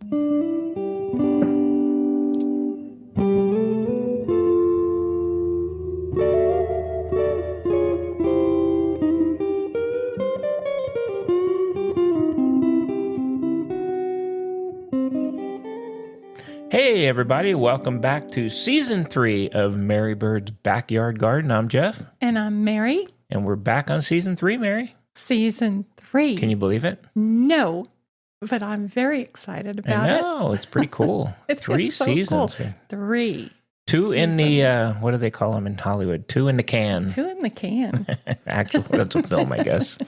Hey everybody, welcome back to Season 3 of Mary Bird's Backyard Garden. I'm Jeff. And I'm Mary. And we're back on Season 3, Mary. Season 3. Can you believe it? No, but I'm very excited about it. I know, it's pretty cool. It's 3 so seasons. Cool. 3. 2 in the, what do they call them in Hollywood? 2 in the can. 2 in the can. Actually, that's a film, I guess.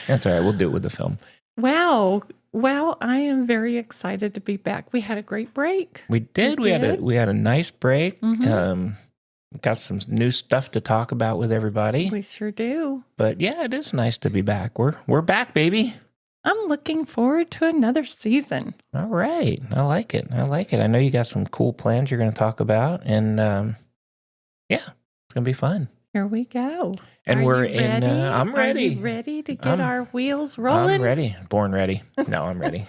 That's all right, we'll do it with the film. Wow. Well, I am very excited to be back. We had a great break. We did. We had a nice break. Mm-hmm. Got some new stuff to talk about with everybody. We sure do. But yeah, it is nice to be back. We're back, baby. I'm looking forward to another season. All right. I like it. I know you got some cool plans you're going to talk about. And yeah, it's going to be fun. Here we go. And we're in, I'm ready. Are you ready to get our wheels rolling? I'm ready. Born ready. No, I'm ready.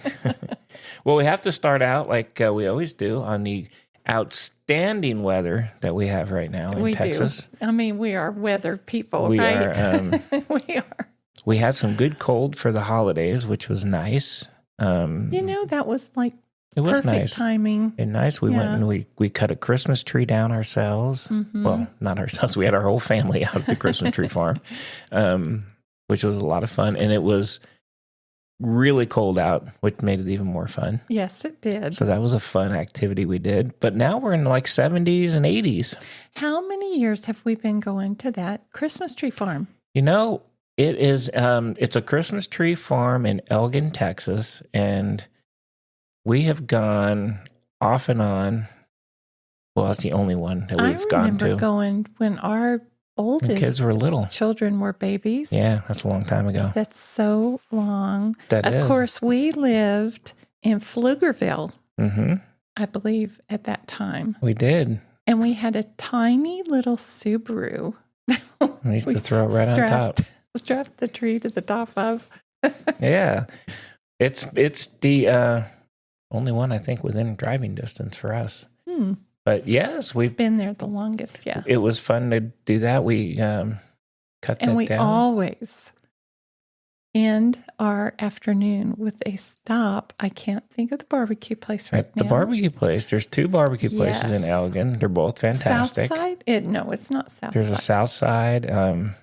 Well, we have to start out like we always do on the outstanding weather that we have right now in Texas. Do. I mean, we are weather people, we right? We are. We had some good cold for the holidays, which was nice. That was like it was perfect nice timing. And nice. We went and we cut a Christmas tree down ourselves. Mm-hmm. Well, not ourselves. We had our whole family out at the Christmas tree farm, which was a lot of fun. And it was really cold out, which made it even more fun. Yes, it did. So that was a fun activity we did. But now we're in like 70s and 80s. How many years have we been going to that Christmas tree farm? It is. It's a Christmas tree farm in Elgin, Texas, and we have gone off and on. Well, that's the only one that we've gone to. I remember going when our oldest kids were little. Children were babies. Yeah, that's a long time ago. That's so long. Of course, we lived in Pflugerville, I believe, at that time. We did. And we had a tiny little Subaru. We used to throw it right on top. Strapped the tree to the top of. Yeah. It's the only one, I think, within driving distance for us. But yes, we've been there the longest, yeah. It was fun to do that. We cut that down. And we always end our afternoon with a stop. I can't think of the barbecue place right now. The barbecue place. There's 2 barbecue places in Elgin. They're both fantastic. South side? No, it's not south There's side. A south side,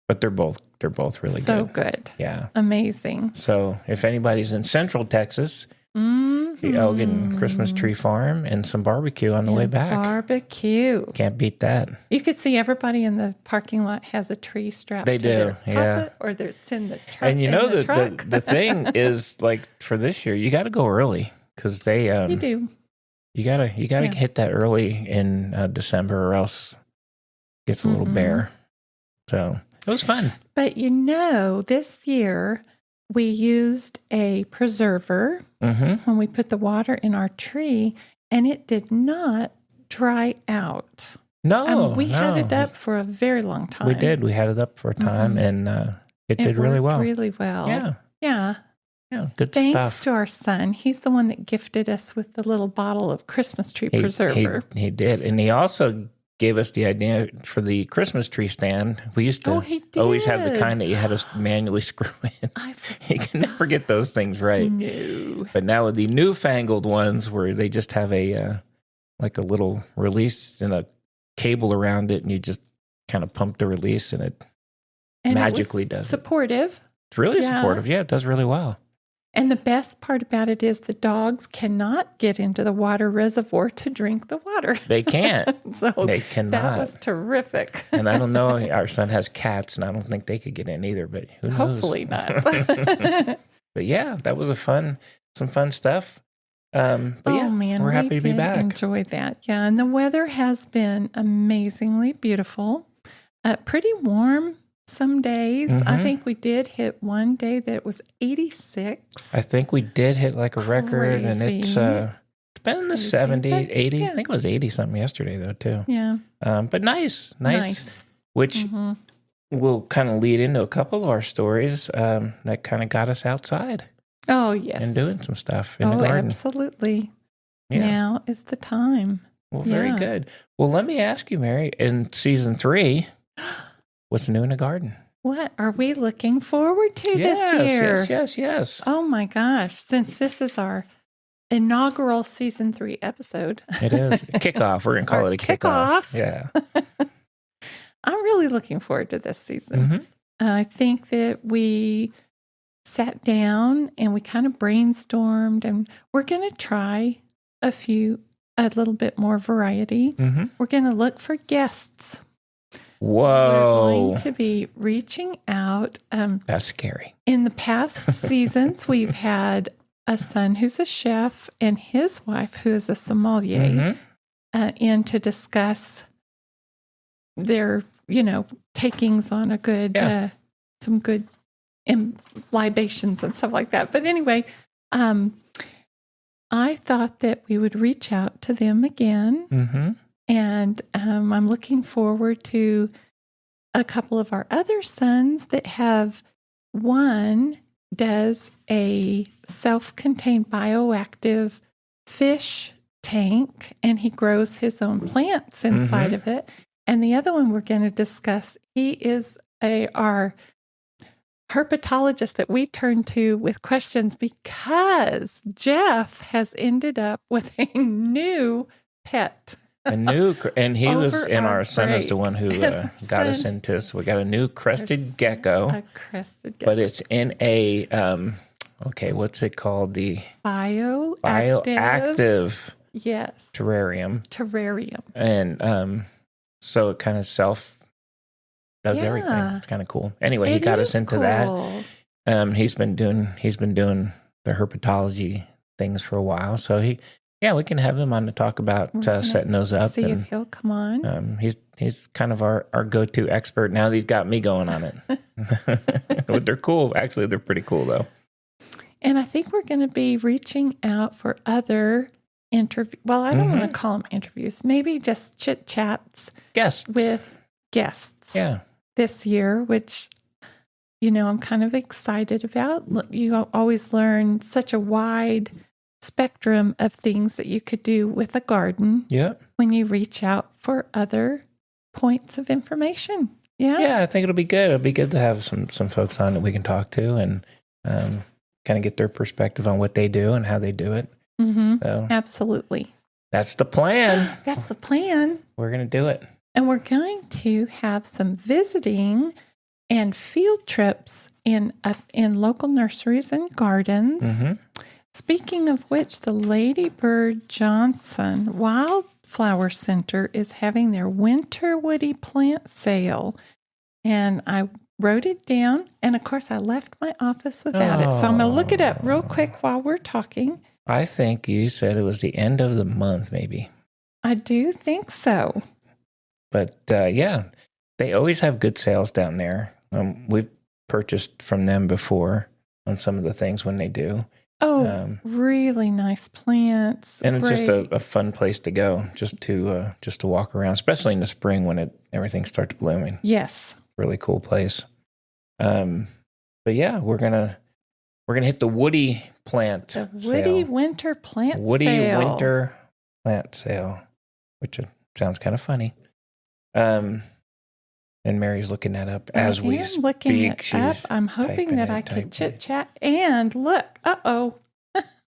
but they're both really good. So good. Yeah. Amazing. So if anybody's in Central Texas, the Elgin Christmas tree farm and some barbecue on the way back. Barbecue. Can't beat that. You could see everybody in the parking lot has a tree strapped to their top or it's in the truck. And the thing is, like, for this year, you got to go early because they you do. You gotta hit that early in December or else it gets a little bare. So it was fun. But this year we used a preserver when we put the in in our tree, and it did not dry out. No, we had it up for a very long time. We did. We had it up for a time, and it did really well. Really well. Yeah. Yeah. Yeah, good Thanks stuff. Thanks to our son. He's the one that gifted us with the little bottle of Christmas tree preserver. He did. And he also gave us the idea for the Christmas tree stand. We used to always have the kind that you had to manually screw in. You can never get those things right. No. But now with the newfangled ones where they just have a little release and a cable around it, and you just kind of pump the release and it magically does supportive. It's really supportive. Yeah, it does really well. And the best part about it is the dogs cannot get into the water reservoir to drink the water. They can't. They cannot. That was terrific. And I don't know, our son has cats, and I don't think they could get in either, but who knows? Hopefully not. But yeah, that was some fun stuff. Man, we're happy to be back. Enjoy that. Yeah, and the weather has been amazingly beautiful. Pretty warm. Some days. I think we did hit one day that it was 86. I think we did hit like a record, and it's been in the 70, 80. I think it was 80 something yesterday though too. Yeah. But nice. Which will kind of lead into a couple of our stories that kind of got us outside. Oh, yes. and doing some stuff in the garden. Absolutely. Yeah. Now is the time. Well, very good. Well, let me ask you, Mary, in season 3, what's new in the garden? What are we looking forward to this year? Yes. Oh my gosh. Since this is our inaugural season 3 episode. It is. Kickoff. We're going to call it a kickoff. Yeah. I'm really looking forward to this season. Mm-hmm. I think that we sat down and we kind of brainstormed, and we're going to try a little bit more variety. Mm-hmm. We're going to look for guests. Whoa. We're going to be reaching out. That's scary. In the past seasons, we've had a son who's a chef and his wife who is a sommelier in to discuss their, takings on a good, some good libations and stuff like that. But anyway, I thought that we would reach out to them again. Mm-hmm. And I'm looking forward to a couple of our other sons that have, one does a self-contained bioactive fish tank, and he grows his own plants inside of it. And the other one we're going to discuss, he is our herpetologist that we turn to with questions because Jeff has ended up with a new pet. And he was in our son is the one who got us into. So we got a new crested gecko. A crested gecko. But it's in a, what's it called? The bioactive yes. terrarium. And so it kind of does everything. It's kind of cool. Anyway, he got us into that. He's been doing the herpetology things for a while. So we can have him on to talk about setting those up. See if he'll come on. He's kind of our go-to expert now that he's got me going on it. But they're cool. Actually, they're pretty cool, though. And I think we're going to be reaching out for other interviews. Well, I don't want to call them interviews. Maybe just chit-chats. Guests. With guests. Yeah. This year, which, I'm kind of excited about. You always learn such a wide spectrum of things that you could do with a garden when you reach out for other points of information. Yeah, I think it'll be good. It'll be good to have some folks on that we can talk to and kind of get their perspective on what they do and how they do it. So, absolutely. That's the plan. That's the plan. We're going to do it. And we're going to have some visiting and field trips in local nurseries and gardens. Speaking of which, the Lady Bird Johnson Wildflower Center is having their winter woody plant sale. And I wrote it down. And of course, I left my office without it. So I'm going to look it up real quick while we're talking. I think you said it was the end of the month, maybe. I do think so. But they always have good sales down there. We've purchased from them before on some of the things when they do. Oh, really nice plants. And it's just a fun place to go, just to walk around, especially in the spring when everything starts blooming. Yes. Really cool place. But yeah, we're gonna hit the woody plant sale. Woody winter plant sale. Woody winter plant sale, which sounds kind of funny. And Mary's looking that up as we speak. Looking it up. I'm hoping that I could chit chat and look.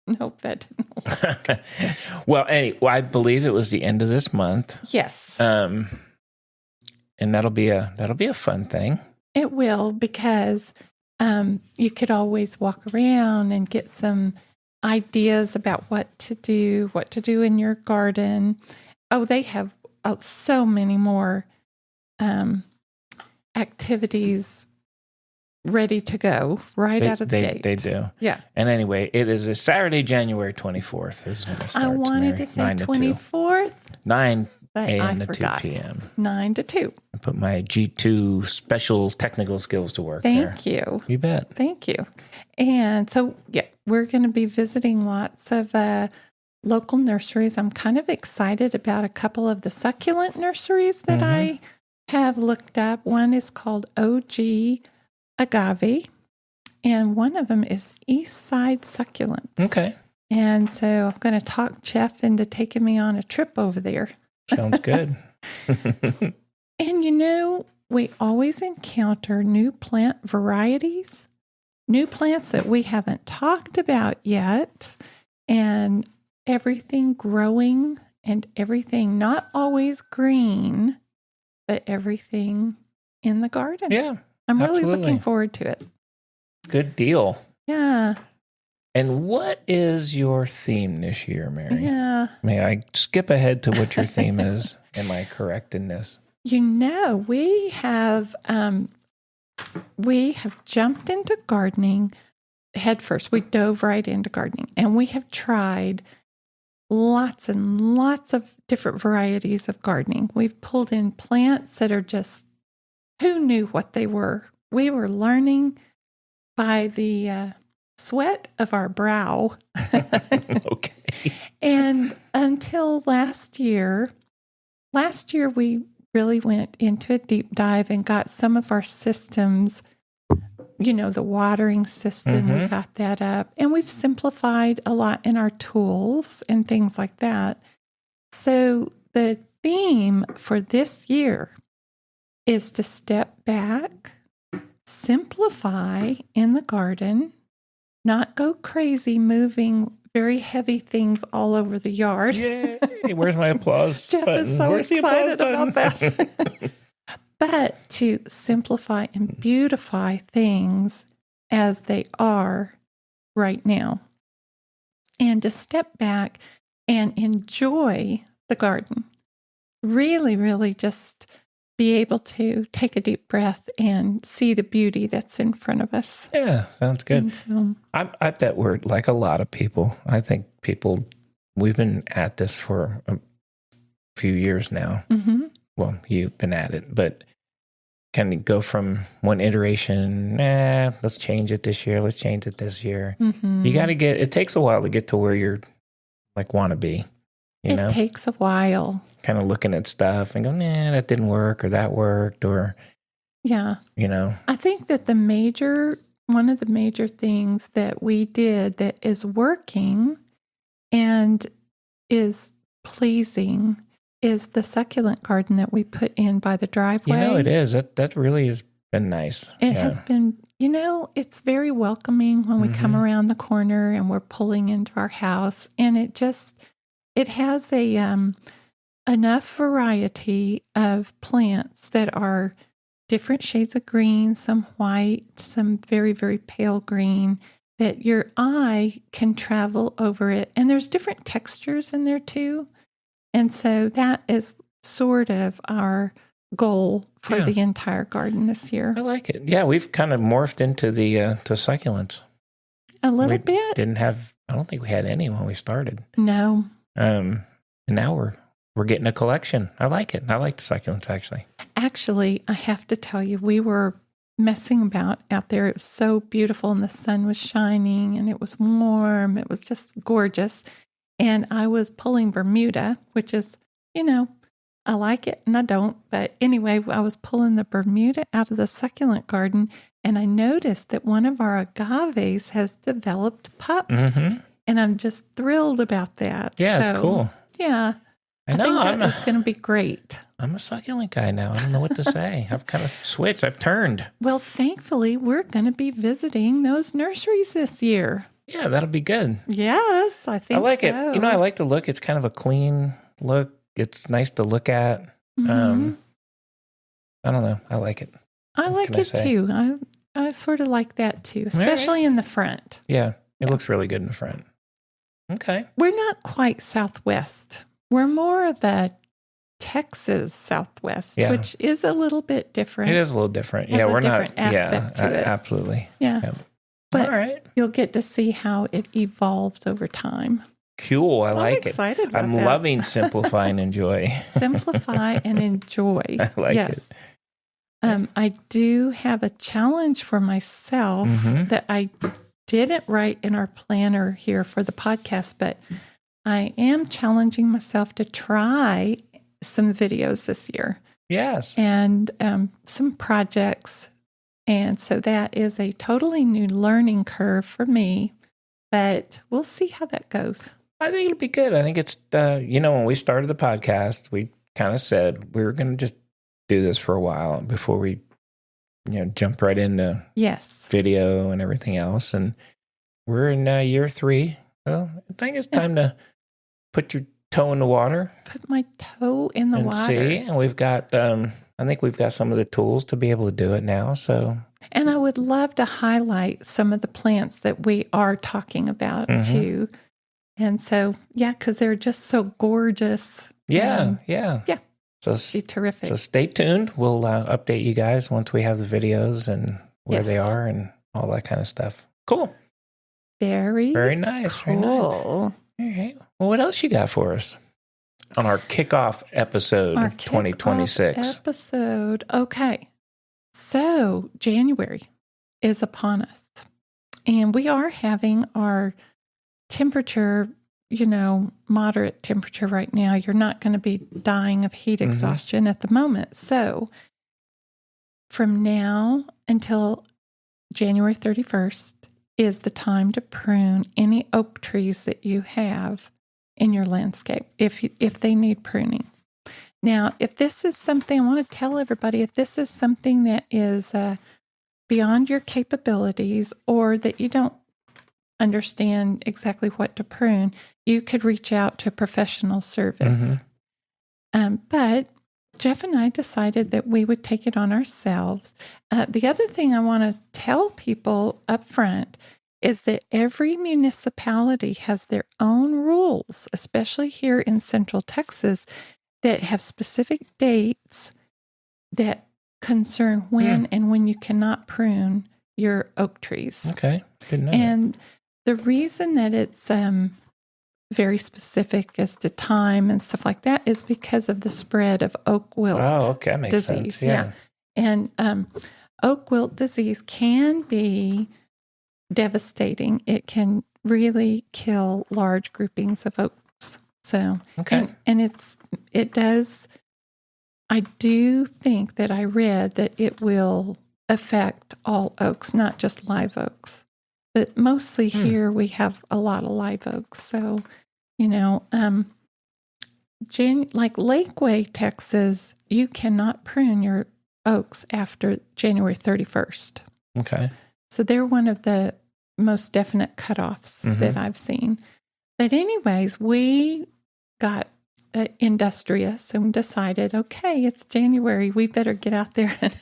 Nope, that didn't work. Well, anyway, I believe it was the end of this month. Yes. And that'll be a fun thing. It will, because you could always walk around and get some ideas about what to do in your garden. Oh, they have so many more activities ready to go out of the gate. They do. Yeah. And anyway, it is a Saturday, January 24th is when it starts. I wanted to say 24th. 9 But a.m. I to forgot. 2 p.m. 9 to 2. I put my G2 special technical skills to work Thank you. You bet. Thank you. And so, we're going to be visiting lots of local nurseries. I'm kind of excited about a couple of the succulent nurseries that I have looked up. One is called OG Agave, and one of them is East Side Succulents. Okay. And so I'm going to talk Jeff into taking me on a trip over there. Sounds good. And we always encounter new plant varieties, new plants that we haven't talked about yet, and everything growing and everything not always green, but everything in the garden. Yeah. I'm really absolutely. looking forward to it. Good deal. Yeah. And what is your theme this year, Mary? Yeah. May I skip ahead to what your theme is? Am I correct in this? We have jumped into gardening head first. We dove right into gardening, and we have tried lots and lots of different varieties of gardening. We've pulled in plants that are just, who knew what they were? We were learning by the sweat of our brow. Okay. And until last year we really went into a deep dive and got some of our systems, the watering system, we got that up. And we've simplified a lot in our tools and things like that. So the theme for this year is to step back, simplify in the garden, not go crazy moving very heavy things all over the yard. Yay! Where's my applause Jeff button? is so Where's the excited applause about button? that. But to simplify and beautify things as they are right now. And to step back and enjoy the garden. Really, really just be able to take a deep breath and see the beauty that's in front of us. Yeah, sounds good. And so, I bet we're like a lot of people. I think we've been at this for a few years now. mm-hmm. Well, you've been at it, but kind of go from one iteration, let's change it this year, let's change it this year. Mm-hmm. You got to it takes a while to get to where you're like want to be, It takes a while. Kind of looking at stuff and go, that didn't work or that worked or, Yeah. I think that one of the major things that we did that is working and is pleasing is the succulent garden that we put in by the driveway. It is. That really has been nice. It has been, it's very welcoming when we come around the corner and we're pulling into our house. And it has enough variety of plants that are different shades of green, some white, some very, very pale green, that your eye can travel over it. And there's different textures in there too. And so that is sort of our goal for the entire garden this year. I like it. Yeah, we've kind of morphed into the to succulents. A little bit. I don't think we had any when we started. No. And now we're getting a collection. I like it. I like the succulents, actually. Actually, I have to tell you, we were messing about out there. It was so beautiful and the sun was shining and it was warm. It was just gorgeous. And I was pulling Bermuda, which is, I like it and I don't. But anyway, I was pulling the Bermuda out of the succulent garden and I noticed that one of our agaves has developed pups. Mm-hmm. And I'm just thrilled about that. Yeah, it's cool. Yeah. I think it's going to be great. I'm a succulent guy now. I don't know what to say. I've kind of switched. I've turned. Well, thankfully, we're going to be visiting those nurseries this year. Yeah, that'll be good. Yes, I think so. I like it. I like the look. It's kind of a clean look. It's nice to look at. Mm-hmm. I don't know. I like it. I like it too. I sort of like that too, especially in the front. Yeah, it looks really good in the front. Okay. We're not quite Southwest. We're more of a Texas Southwest, which is a little bit different. It is a little different. Has we're a different not aspect to it. Absolutely. Yeah. But all right. You'll get to see how it evolves over time. Cool. I like it. I'm excited about I'm that. loving simplify and enjoy. Simplify and enjoy. I like it. I do have a challenge for myself that I didn't write in our planner here for the podcast, but I am challenging myself to try some videos this year. Yes. And some projects And so that is a totally new learning curve for me, but we'll see how that goes. I think it'll be good. I think it's, when we started the podcast, we kind of said we were going to just do this for a while before we, jump right into video and everything else. And we're in year 3. Well, I think it's time to put your toe in the water. Put my toe in the water. See, and we've got, I think we've got some of the tools to be able to do it now. So, and I would love to highlight some of the plants that we are talking about too. And so, because they're just so gorgeous. Yeah. So be terrific. So stay tuned. We'll update you guys once we have the videos and where they are and all that kind of stuff. Cool. Very nice. Cool. Very nice. All right. Well, what else you got for us on our kickoff episode of 2026? Episode. Okay. So January is upon us, and we are having our temperature, moderate temperature right now. You're not going to be dying of heat exhaustion at the moment. So from now until January 31st is the time to prune any oak trees that you have in your landscape if they need pruning. Now, if this is something, I want to tell everybody, if this is something that is beyond your capabilities or that you don't understand exactly what to prune, you could reach out to professional service. But Jeff and I decided that we would take it on ourselves. The other thing I want to tell people up front is that every municipality has their own rules, especially here in Central Texas, that have specific dates that concern when and when you cannot prune your oak trees. Okay, good enough. And the reason that it's very specific as to time and stuff like that is because of the spread of oak wilt makes disease. sense. Yeah. And oak wilt disease can be devastating. It can really kill large groupings of oaks. So, and it does. I do think that I read that it will affect all oaks, not just live oaks. But mostly here we have a lot of live oaks. So, like Lakeway, Texas, you cannot prune your oaks after January 31st. Okay. So they're one of the most definite cutoffs that I've seen. But anyways, we got industrious and decided, okay, it's January. We better get out there and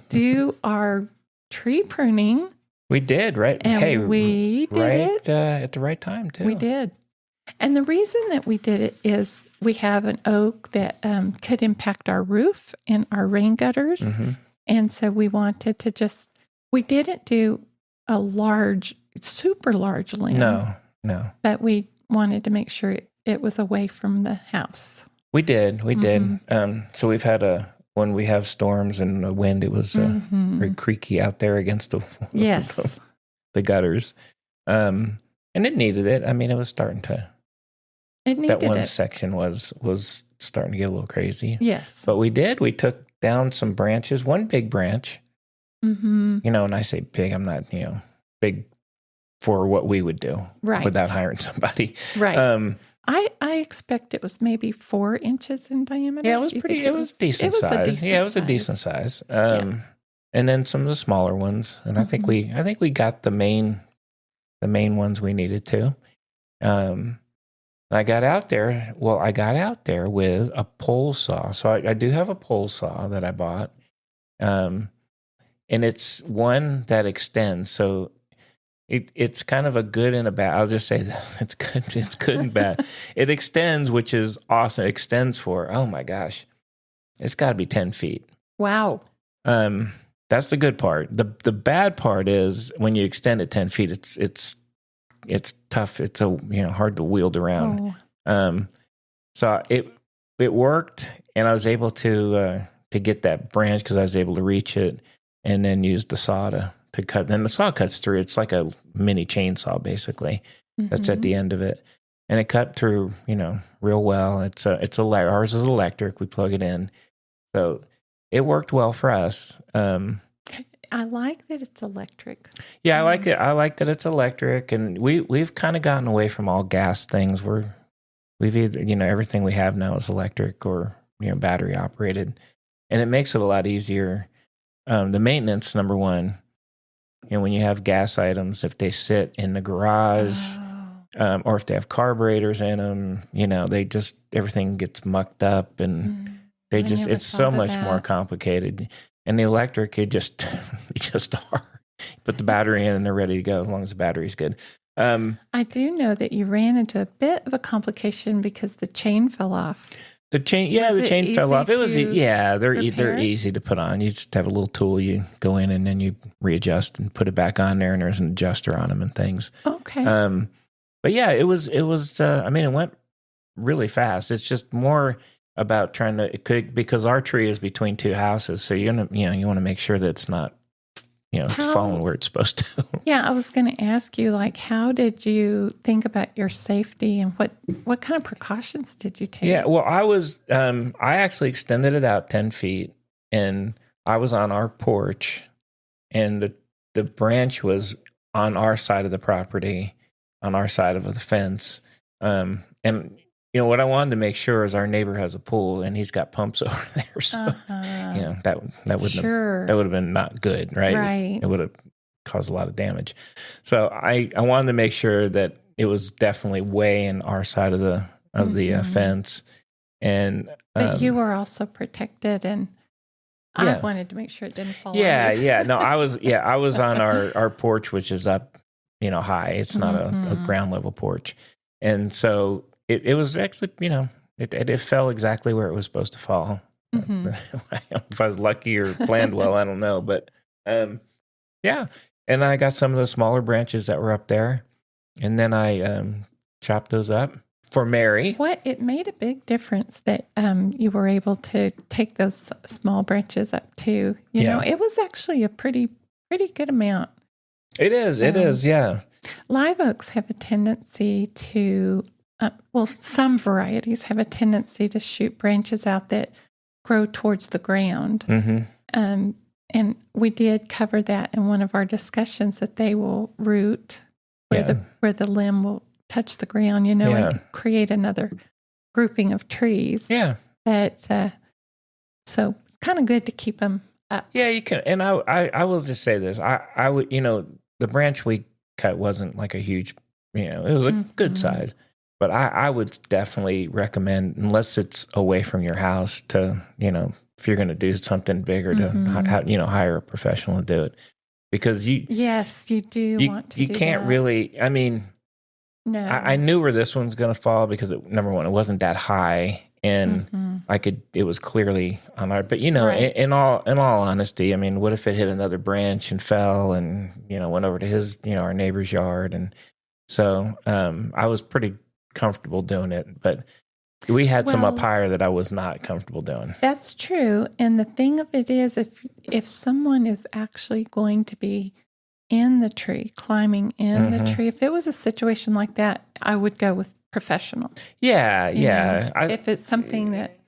do our tree pruning. We did, right? And we did it at the right time, too. We did. And the reason that we did it is we have an oak that could impact our roof and our rain gutters. And so we wanted to we didn't do a super large limb. No. But we wanted to make sure it was away from the house. We did. So we've had when we have storms and the wind, it was very creaky out there against the gutters. And it needed it. I mean, it was starting to. It needed that one it. section was starting to get a little crazy. Yes. But we did. We took down some branches, one big branch. And I say big, I'm not, big for what we would do without hiring somebody. Right. I expect it was maybe 4 inches in diameter. Yeah, it was pretty. It was decent size. Yeah, it was a decent size. And then some of the smaller ones, and I think we got the main ones we needed to. I got out there. Well, I got out there with a pole saw. So I do have a pole saw that I bought, and it's one that extends. So. It's kind of a good and a bad. I'll just say that it's good. It's good and bad. It extends, which is awesome. It extends for, oh my gosh, it's got to be 10 feet. Wow. That's the good part. The bad part is when you extend it 10 feet, it's tough. It's hard to wield around. So it worked, and I was able to get that branch because I was able to reach it, and then use the saw to cut. Then the saw cuts through. It's like a mini chainsaw, basically. That's at the end of it, and it cut through, real well. Ours is electric. We plug it in, so it worked well for us. I like that it's electric. Yeah, I like it. I like that it's electric, and we've kind of gotten away from all gas things. We've either, everything we have now is electric or, battery operated, and it makes it a lot easier. The maintenance, number one, when you have gas items, if they sit in the garage, or if they have carburetors in them, everything gets mucked up, and it's so much more complicated. And the electric, you just put the battery in and they're ready to go as long as the battery's good. I do know that you ran into a bit of a complication because the chain fell off. The chain fell off. It was, they're easy to put on. You just have a little tool, you go in and then you readjust and put it back on there, and there's an adjuster on them and things. Okay. But yeah, it was, it went really fast. It's just more about trying to, because our tree is between two houses. So you want to make sure that it's not, it's falling where it's supposed to. Yeah, I was going to ask you, how did you think about your safety, and what kind of precautions did you take? Yeah, well, I actually extended it out 10 feet, and I was on our porch, and the branch was on our side of the property, on our side of the fence. And what I wanted to make sure is our neighbor has a pool and he's got pumps over there. So, that would have been not good, right? Right. It would have caused a lot of damage. So I wanted to make sure that it was definitely way in our side of the fence. And but you were also protected, and I wanted to make sure it didn't fall. Yeah. No, I was on our porch, which is up, high. It's not a ground level porch. And so it was actually, it fell exactly where it was supposed to fall. Mm-hmm. If I was lucky or planned well, I don't know. But yeah. And I got some of the smaller branches that were up there. And then I chopped those up for Mary. It made a big difference that you were able to take those small branches up too. You know, it was actually a pretty good amount. It is, yeah. Live oaks have a tendency to, some varieties have a tendency to shoot branches out that grow towards the ground. Mm-hmm. And we did cover that in one of our discussions, that they will root where the limb will touch the ground, and create another grouping of trees. Yeah. But so it's kind of good to keep them up. Yeah, you can. And I will just say this: I would, the branch we cut wasn't like a huge, it was a good size. But I would definitely recommend, unless it's away from your house, to, if you're going to do something bigger, to hire a professional to do it, because you do want to. You can't really. I mean, no. I knew where this one's going to fall because number one, it wasn't that high, and it was clearly on our. But in all honesty, I mean, what if it hit another branch and fell, and went over to his, our neighbor's yard, and so I was pretty comfortable doing it, but we had some up higher that I was not comfortable doing. That's true. And the thing of it is, if someone is actually going to be in the tree, climbing in the tree, if it was a situation like that, I would go with professional. Yeah. If it's something that,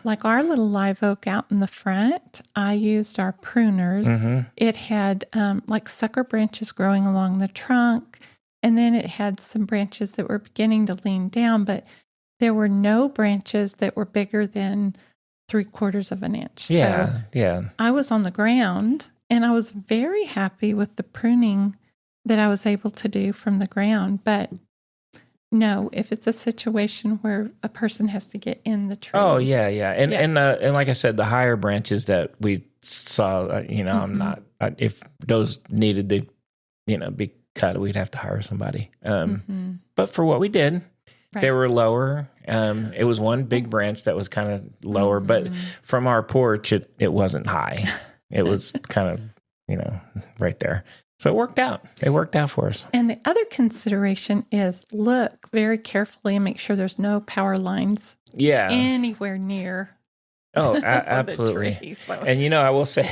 like our little live oak out in the front, I used our pruners. Mm-hmm. It had like sucker branches growing along the trunk. And then it had some branches that were beginning to lean down, but there were no branches that were bigger than 3/4 of an inch. So I was on the ground, and I was very happy with the pruning that I was able to do from the ground. But no, if it's a situation where a person has to get in the tree. Oh, yeah. And like I said, the higher branches that we saw, I'm not, if those needed to, be cut, we'd have to hire somebody. But for what we did, they were lower. It was one big branch that was kind of lower, but from our porch, it wasn't high. It was kind of, right there. So it worked out. It worked out for us. And the other consideration is look very carefully and make sure there's no power lines anywhere near. Oh, absolutely. Tree, so. And, I will say,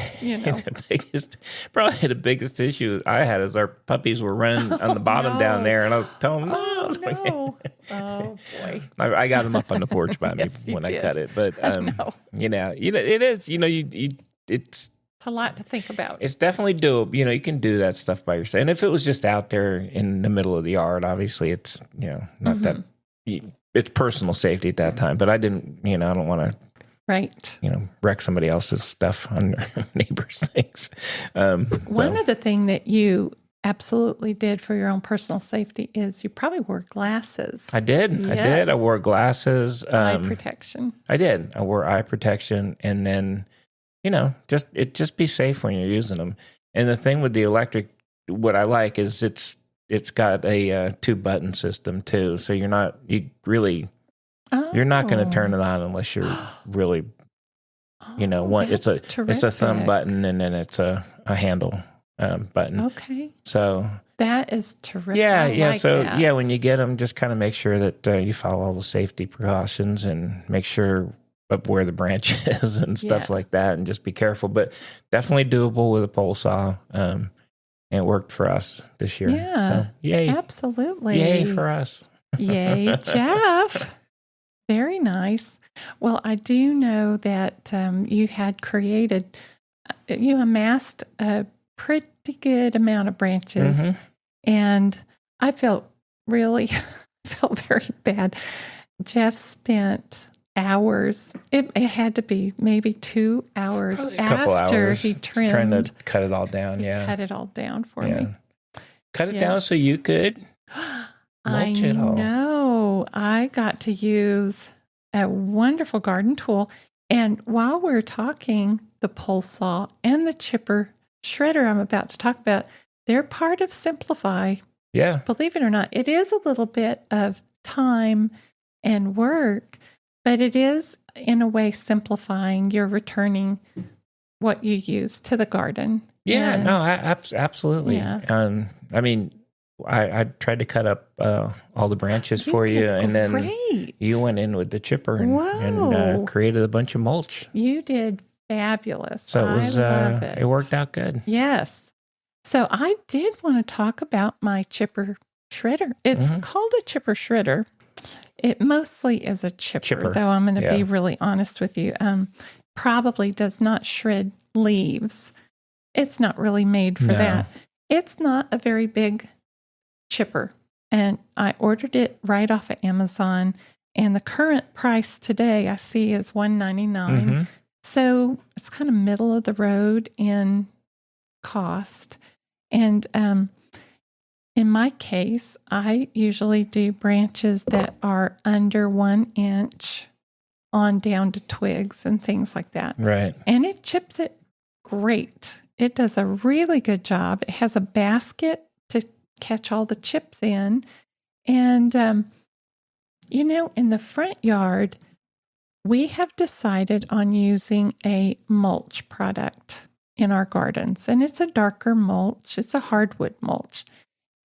probably the biggest issue I had is our puppies were running on the bottom down there, and I was telling them, no. Oh, boy. I got them up on the porch by me when I cut it. But, it is, it's It's a lot to think about. It's definitely doable. You can do that stuff by yourself. And if it was just out there in the middle of the yard, obviously it's, not that, it's personal safety at that time. But I didn't, I don't want to, right, wreck somebody else's stuff on their neighbors' things. One of the things that you absolutely did for your own personal safety is you probably wore glasses. I did. Yes. I wore glasses. Eye protection. I did. I wore eye protection, and then, just be safe when you're using them. And the thing with the electric, what I like is it's got a 2-button system too. So you're not going to turn it on unless you're really, it's a thumb button, and then it's a handle button. Okay. So that is terrific. Yeah. Like So that. when you get them, just kind of make sure that you follow all the safety precautions and make sure of where the branch is and stuff like that, and just be careful. But definitely doable with a pole saw. And it worked for us this year. Yeah. So, yay. Absolutely. Yay for us. Yay, Jeff. Very nice. Well, I do know that you had created, you amassed a pretty good amount of branches. Mm-hmm. And I felt very bad. Jeff spent hours. It had to be maybe 2 hours after he trimmed. Trying to cut it all down. Yeah. Cut it all down for me. Cut it down so you could mulch it all. I know. I got to use a wonderful garden tool. And while we're talking, the pole saw and the chipper shredder I'm about to talk about, they're part of Simplify. Yeah. Believe it or not, it is a little bit of time and work, but it is in a way simplifying. You're returning what you use to the garden. Yeah, And, no, absolutely. Yeah. I tried to cut up all the branches for you, and then great. you went in with the chipper and created a bunch of mulch. You did fabulous. So it was, I love it. It worked out good. Yes. So I did want to talk about my chipper shredder. It's called a chipper shredder. It mostly is a chipper. Though I'm going to be really honest with you. Probably does not shred leaves. It's not really made for that. It's not a very big chipper. And I ordered it right off of Amazon. And the current price today I see is $199. So it's kind of middle of the road in cost. And in my case, I usually do branches that are under 1 inch on down to twigs and things like that. Right. And it chips it great. It does a really good job. It has a basket to catch all the chips in. And, in the front yard, we have decided on using a mulch product in our gardens. And it's a darker mulch. It's a hardwood mulch.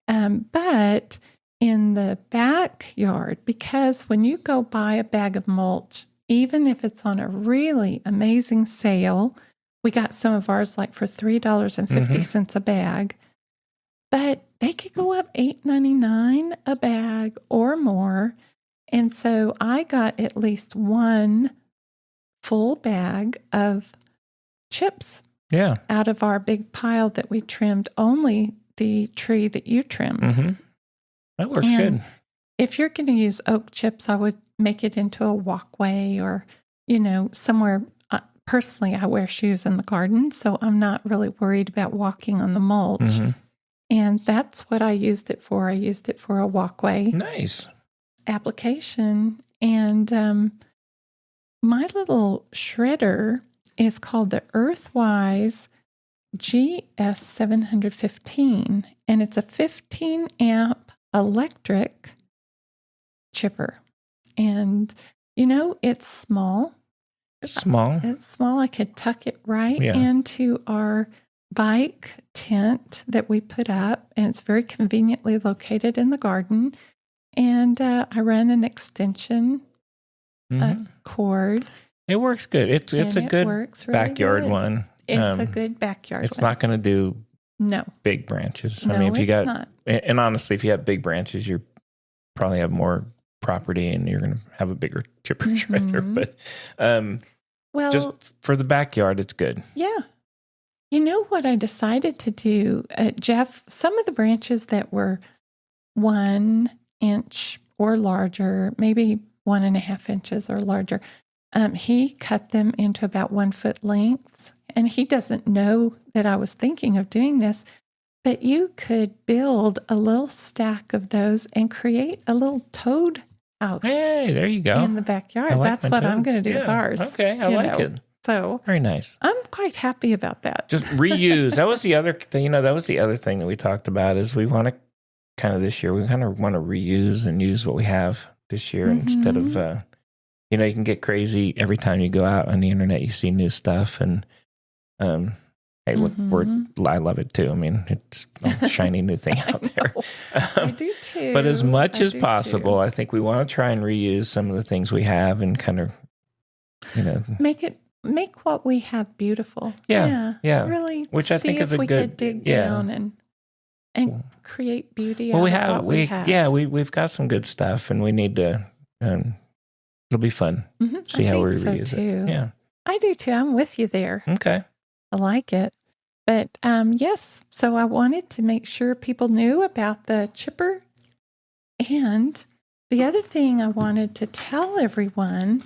But in the backyard, because when you go buy a bag of mulch, even if it's on a really amazing sale, we got some of ours like for $3.50 a bag, but they could go up $8.99 a bag or more. And so I got at least one full bag of chips out of our big pile that we trimmed, only the tree that you trimmed. That works good. If you're going to use oak chips, I would make it into a walkway or, somewhere. Personally, I wear shoes in the garden, so I'm not really worried about walking on the mulch. And that's what I used it for. I used it for a walkway application. And my little shredder is called the Earthwise GS715, and it's a 15 amp electric chipper. And, it's small. It's small. I could tuck it right into our bike tent that we put up, and it's very conveniently located in the garden. And I run an extension cord. It works good. It's a good really backyard one. It's a good backyard one. It's not going to do big branches. No, I mean, if you got, not. And honestly, if you have big branches, you probably have more property and you're going to have a bigger chipper shredder. But just for the backyard, it's good. Yeah. You know what I decided to do, Jeff? Some of the branches that were 1 inch or larger, maybe 1.5 inches or larger, he cut them into about 1 foot lengths. And he doesn't know that I was thinking of doing this, but you could build a little stack of those and create a little toad house. Hey, there you go. In the backyard. That's what I'm going to do with ours. Okay, I like it. So very nice. I'm quite happy about that. Just reuse. That was the other thing. That was the other thing that we talked about is we want to kind of this year, we kind of want to reuse and use what we have this year instead of, you can get crazy every time you go out on the internet, you see new stuff and, hey, look, I love it too. I mean, it's a shiny new thing out there. I do too. But as much as possible, I think we want to try and reuse some of the things we have and kind of, make what we have beautiful. Yeah. Really, which I think is a good. We could dig down and create beauty. Well, we have. Yeah, we've got some good stuff, and we need to. It'll be fun. See how we reuse it. Yeah, I do too. I'm with you there. Okay, I like it. But yes, so I wanted to make sure people knew about the chipper, and the other thing I wanted to tell everyone.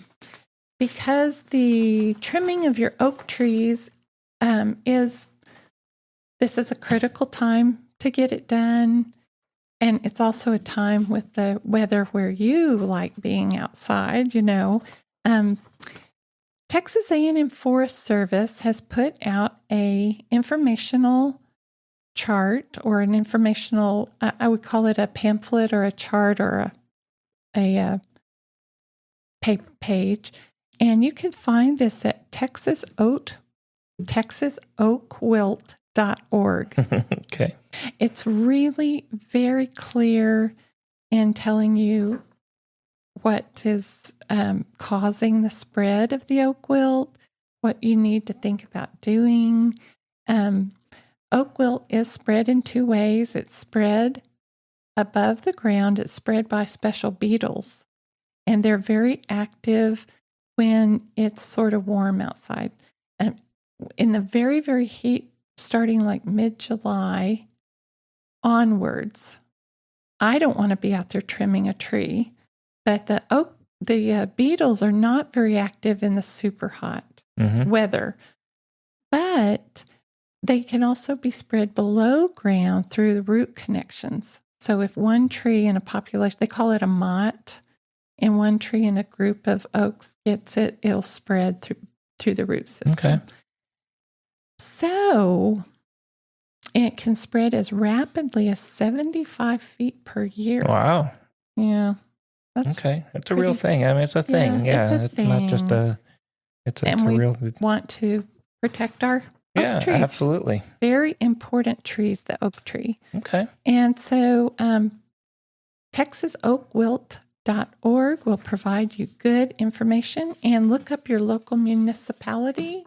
Because the trimming of your oak trees is a critical time to get it done. And it's also a time with the weather where you like being outside, Texas A&M Forest Service has put out a informational chart or an informational, I would call it a pamphlet or a chart or a paper page. And you can find this at texasoakwilt.org. Okay. It's really very clear in telling you what is causing the spread of the oak wilt, what you need to think about doing. Oak wilt is spread in 2 ways. It's spread above the ground. It's spread by special beetles, and they're very active when it's sort of warm outside. And in the very, very heat, starting like mid-July onwards, I don't want to be out there trimming a tree, but the beetles are not very active in the super hot weather. But they can also be spread below ground through the root connections. So if one tree in a population, they call it a motte, and one tree in a group of oaks gets it, it'll spread through the root system. Okay. So it can spread as rapidly as 75 feet per year. Wow. Yeah. That's a real thing. I mean, it's a thing. Yeah. It's not just it's a real. We want to protect our oak trees. Absolutely. Very important trees, the oak tree. Okay. And so texasoakwilt.org will provide you good information, and look up your local municipality.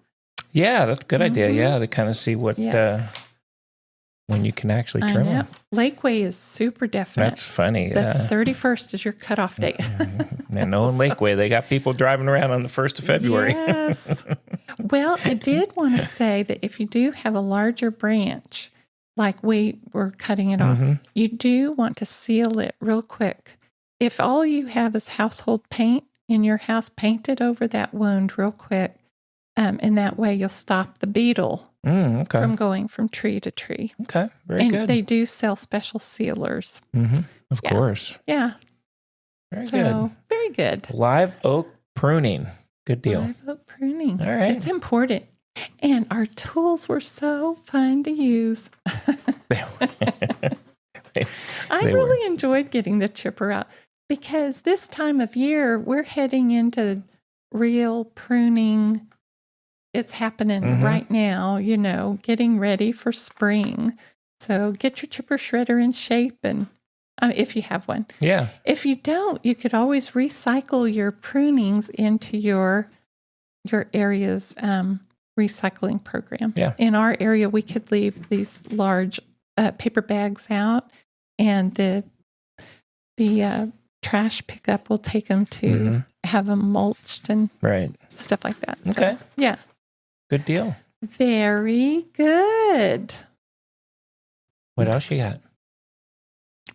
Yeah, that's a good idea. Yeah, to kind of see what when you can actually trim them. Lakeway is super definite. That's funny. The 31st is your cutoff date. And in Lakeway, they got people driving around on the 1st of February. Yes. Well, I did want to say that if you do have a larger branch, like we were cutting it off, you do want to seal it real quick. If all you have is household paint in your house, paint it over that wound real quick. And that way you'll stop the beetle from going from tree to tree. Okay, very good. And they do sell special sealers. Of course. Yeah. Very good. Very good. Live oak pruning. Good deal. Live oak pruning. All right. It's important. And our tools were so fun to use. I really enjoyed getting the chipper out, because this time of year, we're heading into real pruning. It's happening right now, getting ready for spring. So get your chipper shredder in shape, and if you have one. Yeah. If you don't, you could always recycle your prunings into your area's recycling program. Yeah. In our area, we could leave these large paper bags out, and the trash pickup will take them to have them mulched and stuff like that. Okay. So, yeah. Good deal. Very good. What else you got?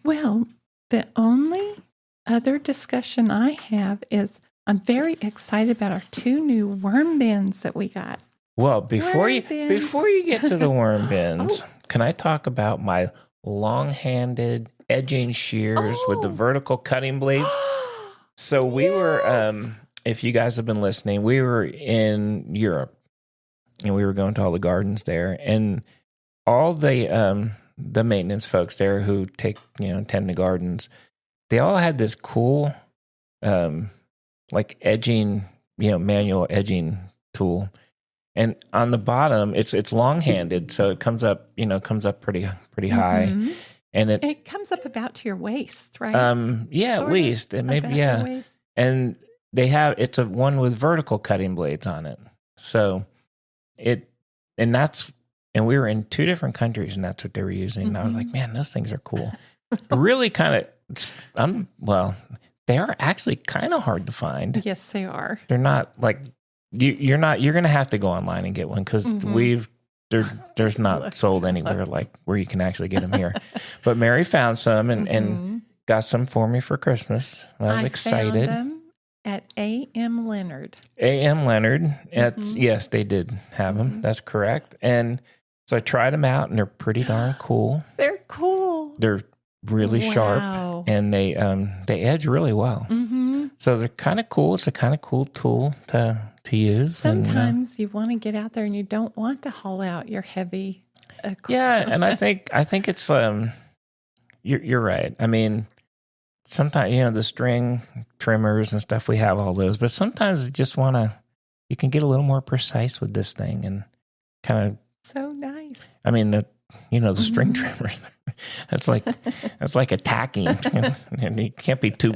Well, the only other discussion I have is I'm very excited about our 2 new worm bins that we got. Well, before you get to the worm bins, Oh. can I talk about my long-handed edging shears with the vertical cutting blades? So we were, if you guys have been listening, we were in Europe and we were going to all the gardens there, and all the maintenance folks there who tend the gardens, they all had this cool, like edging, manual edging tool. And on the bottom, it's long-handed, so it comes up pretty high, Mhm. and It comes up about to your waist, right? yeah, Sort at of least, and maybe about your waist. and it's a one with vertical cutting blades on it, so and we were in 2 different countries, and that's what they were using. And I was like, man, those things are cool. Really, kind of, they are actually kind of hard to find. Yes, they are. They're not like. You're going to have to go online and get one because there's not sold anywhere like where you can actually get them here. But Mary found some and got some for me for Christmas. I was excited. Found them at A.M. Leonard. A.M. Leonard. Yes, they did have them. That's correct. And so I tried them out, and they're pretty darn cool. They're cool. They're really sharp, and they edge really well. So they're kind of cool. It's a kind of cool tool to use. Sometimes you want to get out there and you don't want to haul out your heavy equipment. Yeah, and I think it's you're right. I mean, sometimes the string trimmers and stuff, we have all those, but sometimes you just you can get a little more precise with this thing and kind of so nice. I mean the string trimmers. That's like attacking, and you can't be too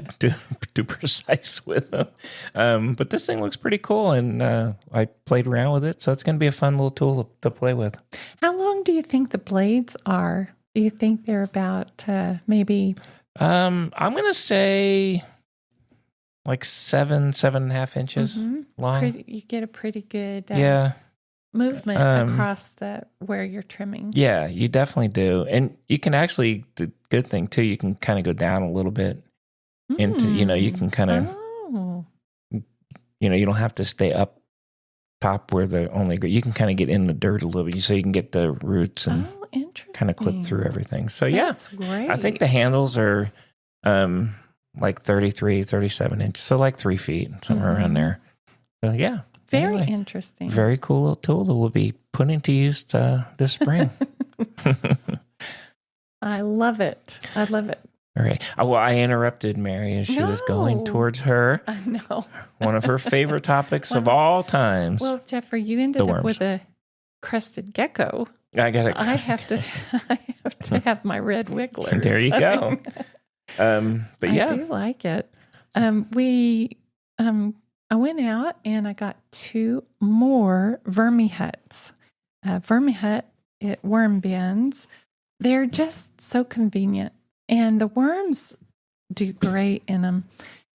precise with them. But this thing looks pretty cool, and I played around with it, so it's going to be a fun little tool to play with. How long do you think the blades are? Do you think they're about maybe? I'm going to say like 7.5 inches long. You get a pretty good movement across where you're trimming. Yeah, you definitely do. And you can actually, the good thing too, you can kind of go down a little bit into, you can kind of, you don't have to stay up top where you can kind of get in the dirt a little bit so you can get the roots and kind of clip through everything. So That's great. I think the handles are like 33, 37 inches. So like 3 feet, somewhere around there. So yeah. Very interesting. Very cool little tool that we'll be putting to use this spring. I love it. I love it. All right. Well, I interrupted Mary as she was going towards her. I know. One of her favorite topics of all times. Well, Jeffrey, you ended up with a crested gecko. I got it. I have to have my red wigglers. There you go. But yeah, I do like it. I went out and I got 2 more vermihuts. Vermihut worm bins. They're just so convenient, and the worms do great in them.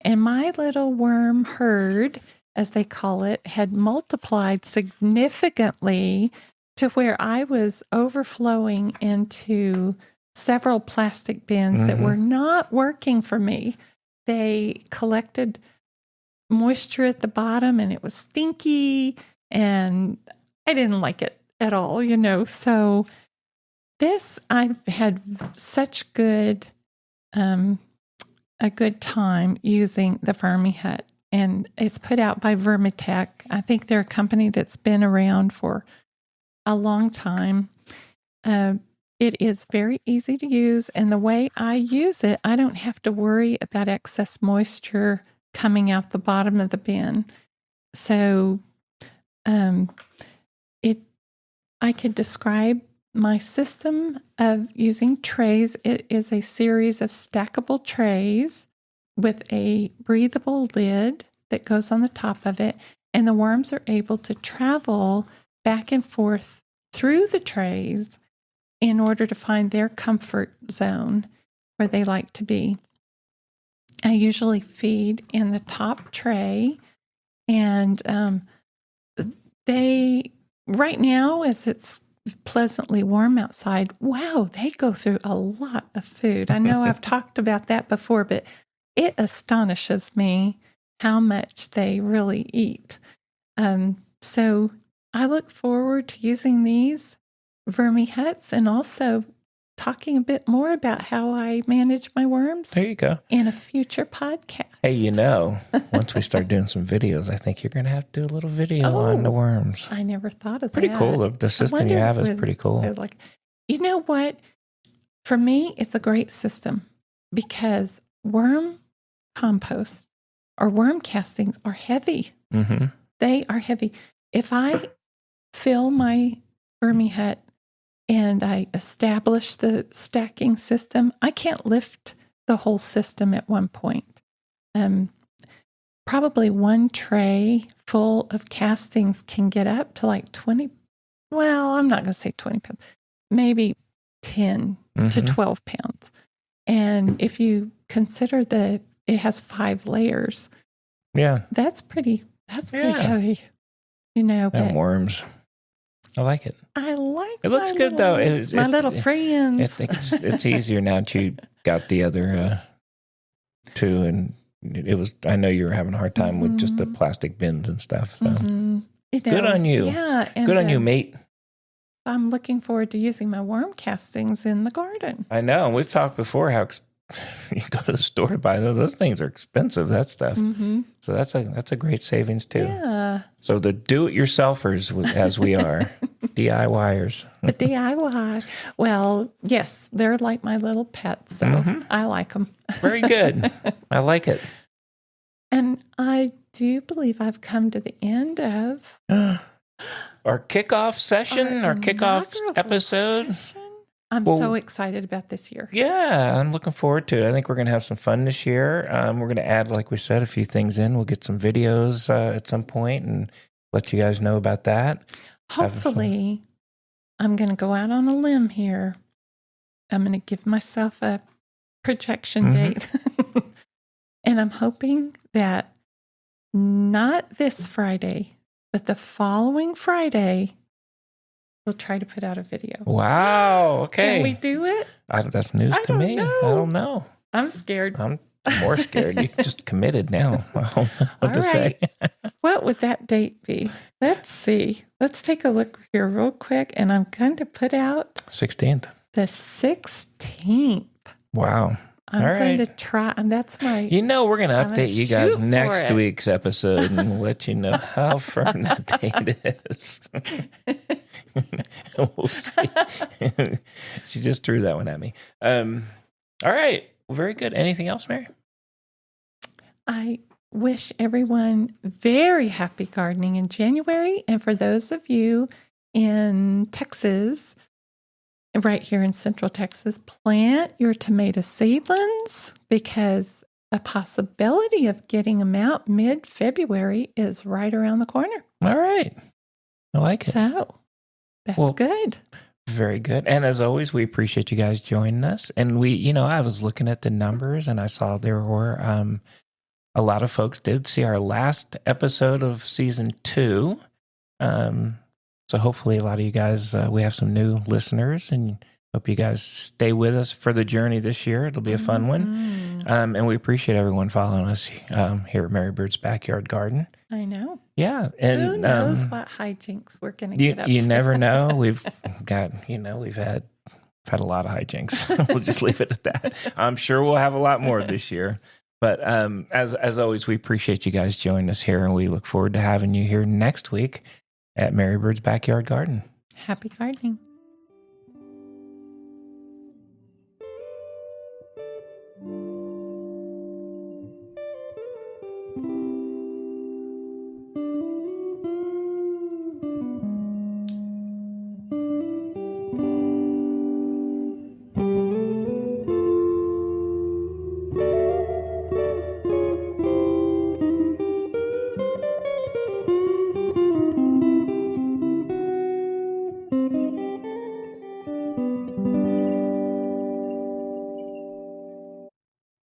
And my little worm herd, as they call it, had multiplied significantly to where I was overflowing into several plastic bins that were not working for me. They collected moisture at the bottom and it was stinky, and I didn't like it at all, So I've had such a good time using the Vermihut, and it's put out by Vermitech. I think they're a company that's been around for a long time. It is very easy to use, and the way I use it, I don't have to worry about excess moisture coming out the bottom of the bin. So I could describe my system of using trays. It is a series of stackable trays with a breathable lid that goes on the top of it, and the worms are able to travel back and forth through the trays in order to find their comfort zone where they like to be. I usually feed in the top tray, and they right now, as it's pleasantly warm outside, wow, they go through a lot of food. I know I've talked about that before, but it astonishes me how much they really eat. So I look forward to using these Vermi huts and also talking a bit more about how I manage my worms. There you go. In a future podcast. Hey, once we start doing some videos, I think you're going to have to do a little video on the worms. I never thought of pretty that. Pretty cool. The system you have is pretty cool. Like, you know what? For me, it's a great system because worm compost or worm castings are heavy. Mm-hmm. They are heavy. If I fill my Vermi hut and I establish the stacking system, I can't lift the whole system at one point. Probably one tray full of castings can get up to like 20, well, I'm not going to say 20 pounds, maybe 10 to 12 pounds. And if you consider that it has 5 layers, that's pretty heavy, And worms. I like it. I like it. Looks good though. My little friends. I think it's easier now that you got the other two, and I know you were having a hard time with just the plastic bins and stuff. So good on you. Yeah. And, good on you, mate. I'm looking forward to using my worm castings in the garden. I know. And we've talked before how you go to the store to buy those things are expensive, that stuff. So that's a great savings too. Yeah. So the do-it-yourselfers, as we are, DIYers. The DIY. Well, yes, they're like my little pets, so I like them. Very good. I like it. And I do believe I've come to the end of our kickoff session, our kickoff episode. I'm so excited about this year. Yeah, I'm looking forward to it. I think we're going to have some fun this year. We're going to add, like we said, a few things in. We'll get some videos at some point and let you guys know about that. Hopefully, I'm going to go out on a limb here. I'm going to give myself a projection date. And I'm hoping that not this Friday, but the following Friday, we'll try to put out a video. Wow. Okay. Can we do it? That's news to me. I don't know. I'm scared. I'm more scared. You just committed now. I don't know what to say. What would that date be? Let's see. Let's take a look here real quick. And I'm going to put out 16th. The 16th. Wow. I'm going to try, and that's my... we're going to update you guys next week's episode and let you know how firm that date is. We'll see. She just threw that one at me. All right. Well, very good. Anything else, Mary? I wish everyone very happy gardening in January. And for those of you in Texas, right here in Central Texas, plant your tomato seedlings because a possibility of getting them out mid-February is right around the corner. All right. I like it. So that's good. Very good. And as always, we appreciate you guys joining us. And I was looking at the numbers and I saw there were a lot of folks did see our last episode of season 2. So hopefully a lot of you guys, we have some new listeners and hope you guys stay with us for the journey this year. It'll be a fun one. And we appreciate everyone following us here at Mary Bird's Backyard Garden. I know. Yeah. And who knows what hijinks we're going to get up to. You never know. We've got, we've had a lot of hijinks. We'll just leave it at that. I'm sure we'll have a lot more this year. But as always, we appreciate you guys joining us here and we look forward to having you here next week at Mary Bird's Backyard Garden. Happy gardening.